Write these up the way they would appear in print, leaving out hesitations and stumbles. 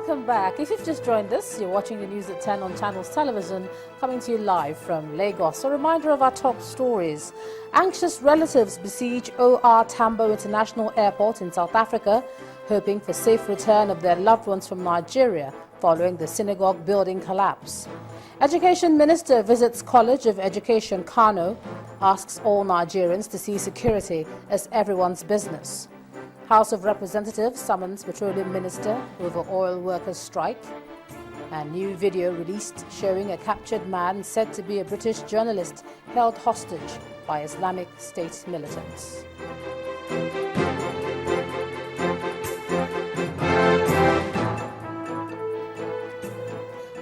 Welcome back. If you've just joined us, you're watching the news at 10 on Channels Television, coming to you live from Lagos. A reminder of our top stories. Anxious relatives besiege OR Tambo International Airport in South Africa, hoping for safe return of their loved ones from Nigeria following the synagogue building collapse. Education Minister visits College of Education Kano, asks all Nigerians to see security as everyone's business. House of Representatives summons Petroleum Minister over oil workers' strike. A new video released showing a captured man said to be a British journalist held hostage by Islamic State militants.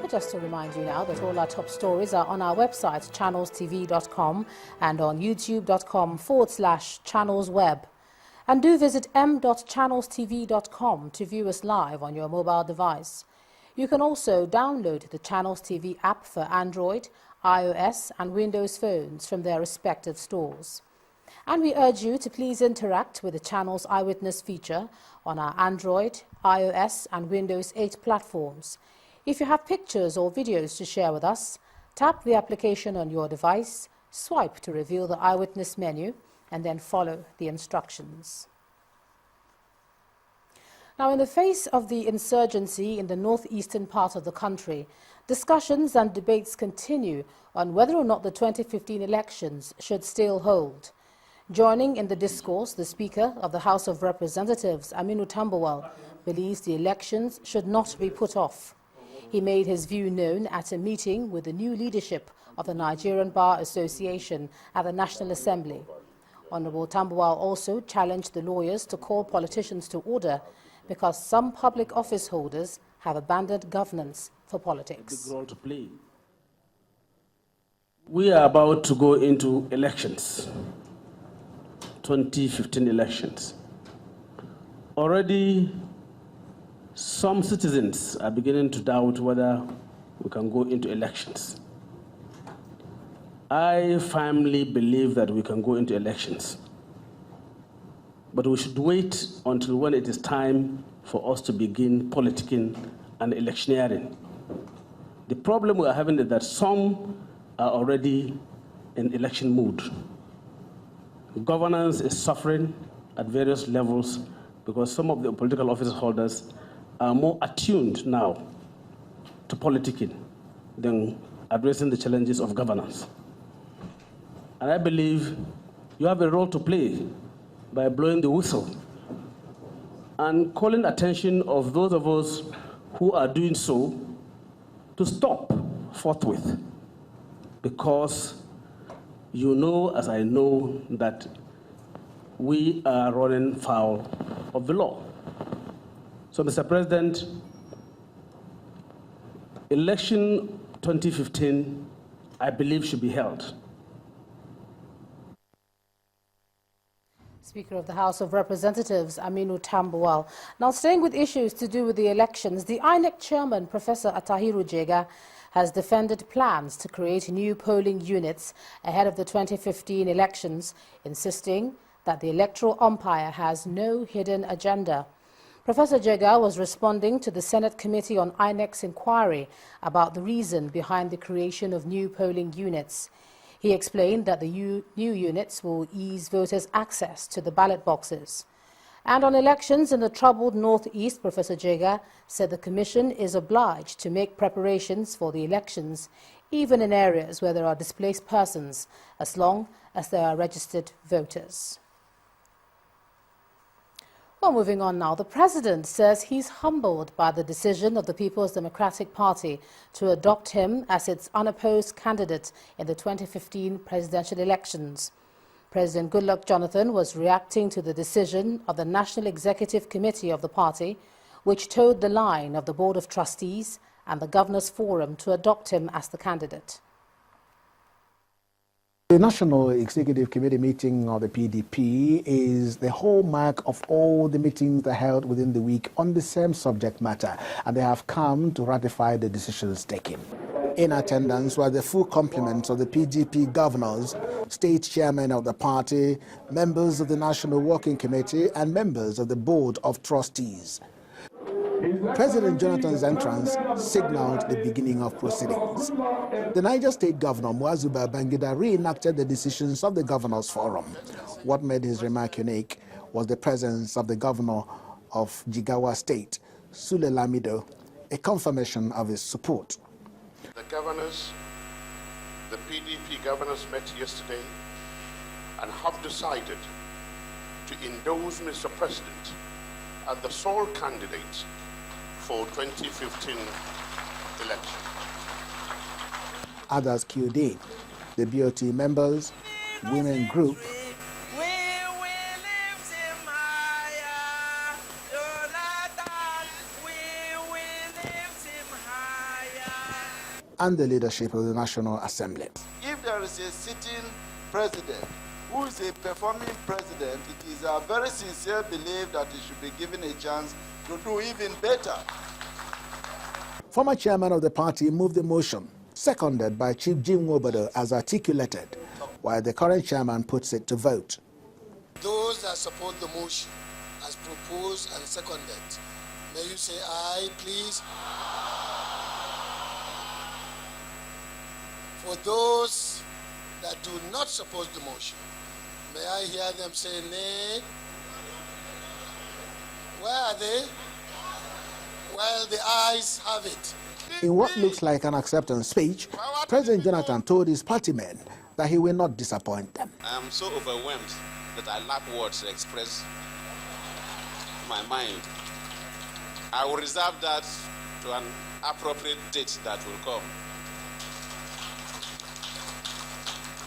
Just to remind you now that all our top stories are on our website, channelstv.com, and on youtube.com/channelsweb. And do visit m.channelstv.com to view us live on your mobile device. You can also download the Channels TV app for Android, iOS and Windows phones from their respective stores. And we urge you to please interact with the Channels Eyewitness feature on our Android, iOS and Windows 8 platforms. If you have pictures or videos to share with us, tap the application on your device, swipe to reveal the Eyewitness menu, and then follow the instructions. Now, in the face of the insurgency in the northeastern part of the country, discussions and debates continue on whether or not the 2015 elections should still hold. Joining in the discourse, the Speaker of the House of Representatives, Aminu Tambuwal, believes the elections should not be put off. He made his view known at a meeting with the new leadership of the Nigerian Bar Association at the National Assembly. Honorable Tambuwal also challenged the lawyers to call politicians to order because some public office holders have abandoned governance for politics. Big role to play. We are about to go into elections, 2015 elections. Already, some citizens are beginning to doubt whether we can go into elections. I firmly believe that we can go into elections, but we should wait until when it is time for us to begin politicking and electioneering. The problem we are having is that some are already in election mood. Governance is suffering at various levels because some of the political office holders are more attuned now to politicking than addressing the challenges of governance. And I believe you have a role to play by blowing the whistle and calling attention of those of us who are doing so to stop forthwith, because you know, as I know, that we are running foul of the law. So, Mr. President, election 2015, I believe, should be held. Speaker of the House of Representatives, Aminu Tambuwal. Now, staying with issues to do with the elections, the INEC chairman, Professor Atahiru Jega, has defended plans to create new polling units ahead of the 2015 elections, insisting that the electoral umpire has no hidden agenda. Professor Jega was responding to the Senate Committee on INEC's inquiry about the reason behind the creation of new polling units. He explained that the new units will ease voters' access to the ballot boxes. And on elections in the troubled northeast, Professor Jega said the Commission is obliged to make preparations for the elections, even in areas where there are displaced persons, as long as there are registered voters. Well, moving on now, the President says he's humbled by the decision of the People's Democratic Party to adopt him as its unopposed candidate in the 2015 presidential elections. President Goodluck Jonathan was reacting to the decision of the National Executive Committee of the party, which toed the line of the Board of Trustees and the Governors Forum to adopt him as the candidate. The National Executive Committee meeting of the PDP is the hallmark of all the meetings they held within the week on the same subject matter, and they have come to ratify the decisions taken. In attendance were the full complement of the PDP governors, state chairman of the party, members of the National Working Committee, and members of the Board of Trustees. President Jonathan's entrance signaled the beginning of proceedings. The Niger State Governor, Muazu Babangida, reenacted the decisions of the Governors Forum. What made his remark unique was the presence of the Governor of Jigawa State, Sule Lamido, a confirmation of his support. The governors, the PDP governors met yesterday and have decided to endorse Mr. President as the sole candidate for 2015 election. Others queued in. The BOT members, women group, and the leadership of the National Assembly. If there is a sitting president who is a performing president, it is a very sincere belief that he should be given a chance to do even better. Former chairman of the party moved the motion, seconded by Chief Jim Wobodo as articulated, while the current chairman puts it to vote. Those that support the motion as proposed and seconded, may you say aye, please. For those that do not support the motion, may I hear them say nay? Where are they? Well, the ayes have it. In what looks like an acceptance speech, President Jonathan told his party men that he will not disappoint them. I am so overwhelmed that I lack words to express my mind. I will reserve that to an appropriate date that will come.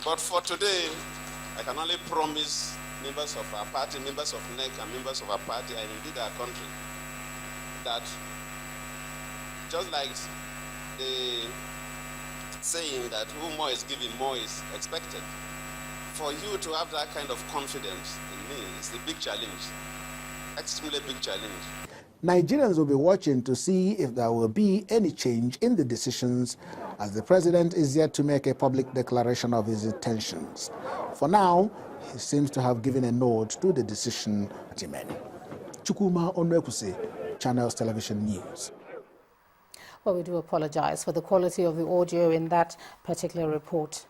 But for today, I can only promise members of our party, members of INEC, and members of our party, and indeed our country, that just like the saying that who more is given, more is expected, for you to have that kind of confidence in me is a big challenge, extremely big challenge. Nigerians will be watching to see if there will be any change in the decisions, as the president is yet to make a public declaration of his intentions. For now, he seems to have given a nod to the decision. Chukwuma Onwekuse, Channels Television News. Well, we do apologize for the quality of the audio in that particular report.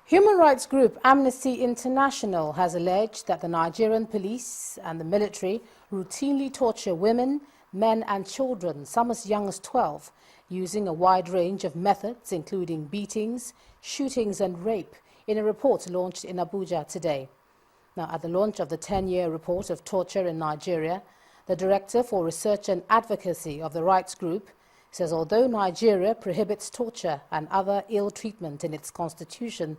Human rights group Amnesty International has alleged that the Nigerian police and the military routinely torture women, men and children, some as young as 12, using a wide range of methods, including beatings, shootings and rape, in a report launched in Abuja today. Now, at the launch of the 10-year report of torture in Nigeria, the Director for Research and Advocacy of the rights group says although Nigeria prohibits torture and other ill treatment in its constitution,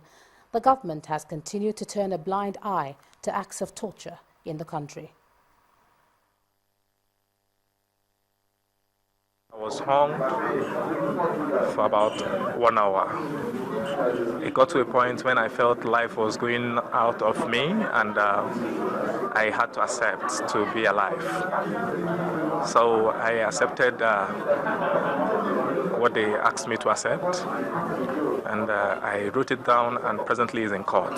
the government has continued to turn a blind eye to acts of torture in the country. I was hung for about 1 hour. It got to a point when I felt life was going out of me, and I had to accept to be alive. So I accepted what they asked me to accept, and I wrote it down, and presently is in court.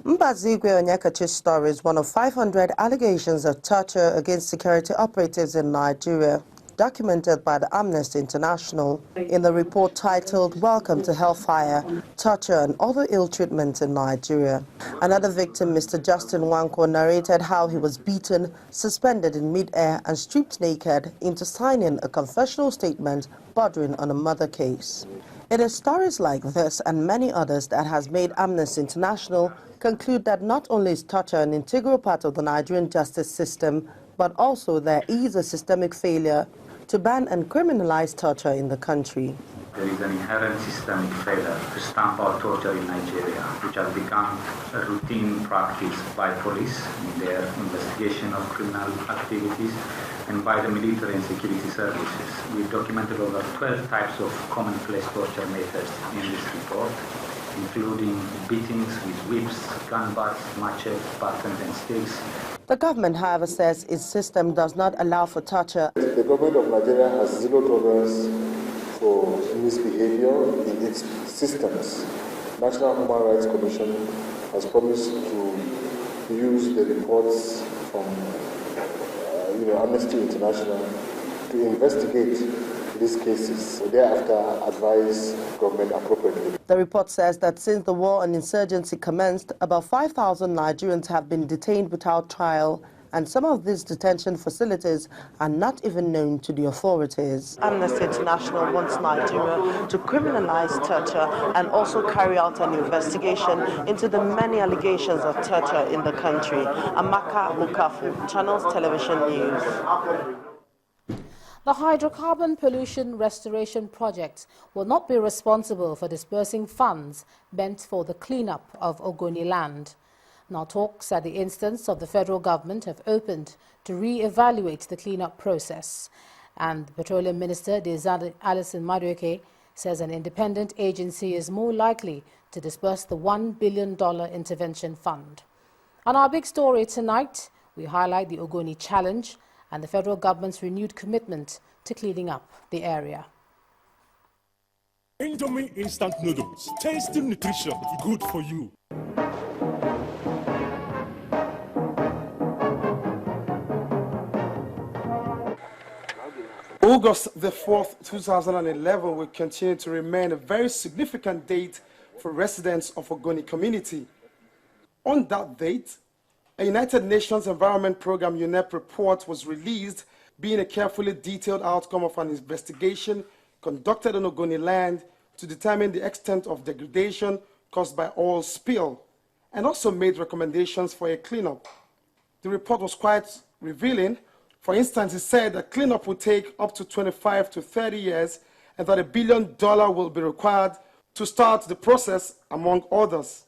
Mbazigwe Onyekachi's story is one of 500 allegations of torture against security operatives in Nigeria, documented by the Amnesty International in the report titled Welcome to Hellfire, Torture and Other Ill Treatment in Nigeria. Another victim, Mr. Justin Wanko, narrated how he was beaten, suspended in mid-air and stripped naked into signing a confessional statement bordering on a murder case. It is stories like this and many others that has made Amnesty International conclude that not only is torture an integral part of the Nigerian justice system, but also there is a systemic failure to ban and criminalize torture in the country. There is an inherent systemic failure to stamp out torture in Nigeria, which has become a routine practice by police in their investigation of criminal activities and by the military and security services. We've documented over 12 types of commonplace torture methods in this report, including beatings with whips, gun butts, machetes, batons and sticks. The government, however, says its system does not allow for torture. The government of Nigeria has zero tolerance for misbehavior in its systems. National Human Rights Commission has promised to use the reports from Amnesty International to investigate these cases, thereafter advise government appropriately. The report says that since the war on insurgency commenced, about 5,000 Nigerians have been detained without trial, and some of these detention facilities are not even known to the authorities. Amnesty International wants Nigeria to criminalize torture and also carry out an investigation into the many allegations of torture in the country. Amaka Okafu, Channels Television News. The Hydrocarbon Pollution Restoration Project will not be responsible for disbursing funds meant for the cleanup of Ogoni land. Now, talks at the instance of the federal government have opened to re-evaluate the cleanup process. And the Petroleum Minister, Alison Madueke, says an independent agency is more likely to disburse the $1 billion intervention fund. On our big story tonight, we highlight the Ogoni challenge and the federal government's renewed commitment to cleaning up the area. Indomie instant noodles, tasty nutrition, good for you. August the 4th, 2011 will continue to remain a very significant date for residents of Ogoni community. On that date, a United Nations Environment Programme UNEP report was released, being a carefully detailed outcome of an investigation conducted on Ogoni land to determine the extent of degradation caused by oil spill, and also made recommendations for a cleanup. The report was quite revealing. For instance, it said that cleanup will take up to 25 to 30 years and that $1 billion will be required to start the process, among others.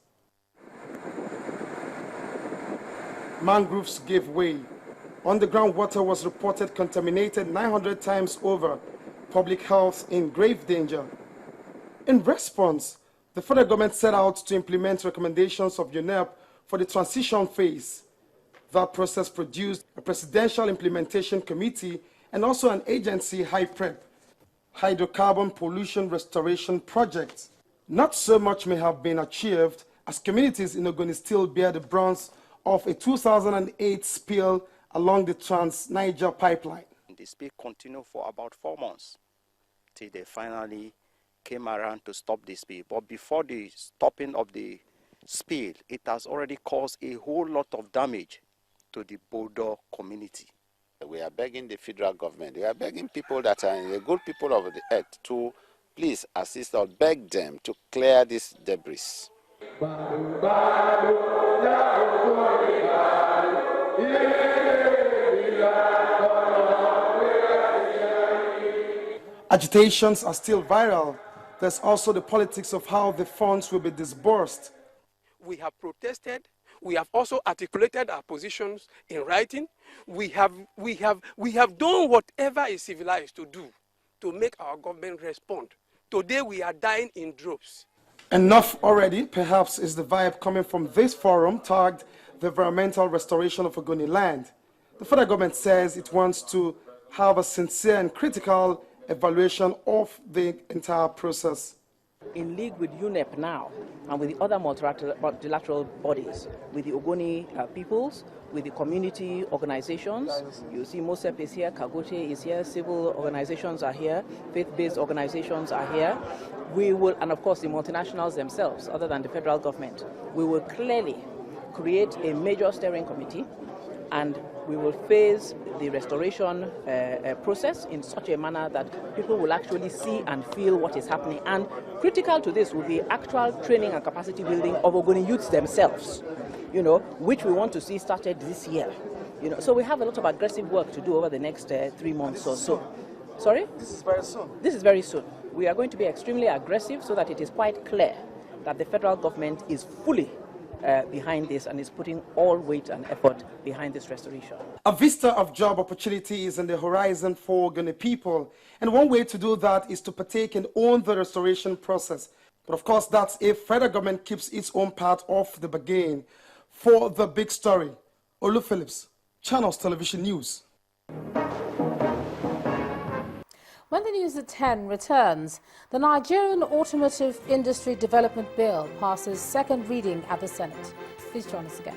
Mangroves gave way. Underground water was reported contaminated 900 times over. Public health in grave danger. In response, the federal government set out to implement recommendations of UNEP for the transition phase. That process produced a Presidential Implementation Committee and also an agency, HIPREP, Hydrocarbon Pollution Restoration Project. Not so much may have been achieved, as communities in Ogoni still bear the brunt of a 2008 spill along the Trans-Niger pipeline. The spill continued for about 4 months till they finally came around to stop the spill. But before the stopping of the spill, it has already caused a whole lot of damage to the Bodo community. We are begging the federal government, we are begging people that are the good people of the earth to please assist or beg them to clear this debris. Agitations are still viral. There's also the politics of how the funds will be disbursed. We have protested. We have also articulated our positions in writing. We have done whatever is civilized to do to make our government respond. Today we are dying in droves. Enough already, perhaps, is the vibe coming from this forum tagged the environmental restoration of Ogoni land. The federal government says it wants to have a sincere and critical evaluation of the entire process. In league with UNEP now, and with the other multilateral bodies, with the Ogoni peoples, with the community organizations. You see MOSEP is here, Kagote is here, civil organizations are here, faith-based organizations are here. We will, and of course the multinationals themselves, other than the federal government, we will clearly create a major steering committee, and we will phase the restoration process in such a manner that people will actually see and feel what is happening. And critical to this will be actual training and capacity building of Ogoni youths themselves, which we want to see started this year. So we have a lot of aggressive work to do over the next 3 months or so. Sorry? This is very soon. This is very soon. We are going to be extremely aggressive so that it is quite clear that the federal government is fully behind this and is putting all weight and effort behind this restoration. A vista of job opportunities in the horizon for Ogoni people, and one way to do that is to partake and own the restoration process. But of course, that's if federal government keeps its own part of the bargain. For the big story, Olu Phillips, Channels Television News. When the news at 10 returns, the Nigerian Automotive Industry Development Bill passes second reading at the Senate. Please join us again.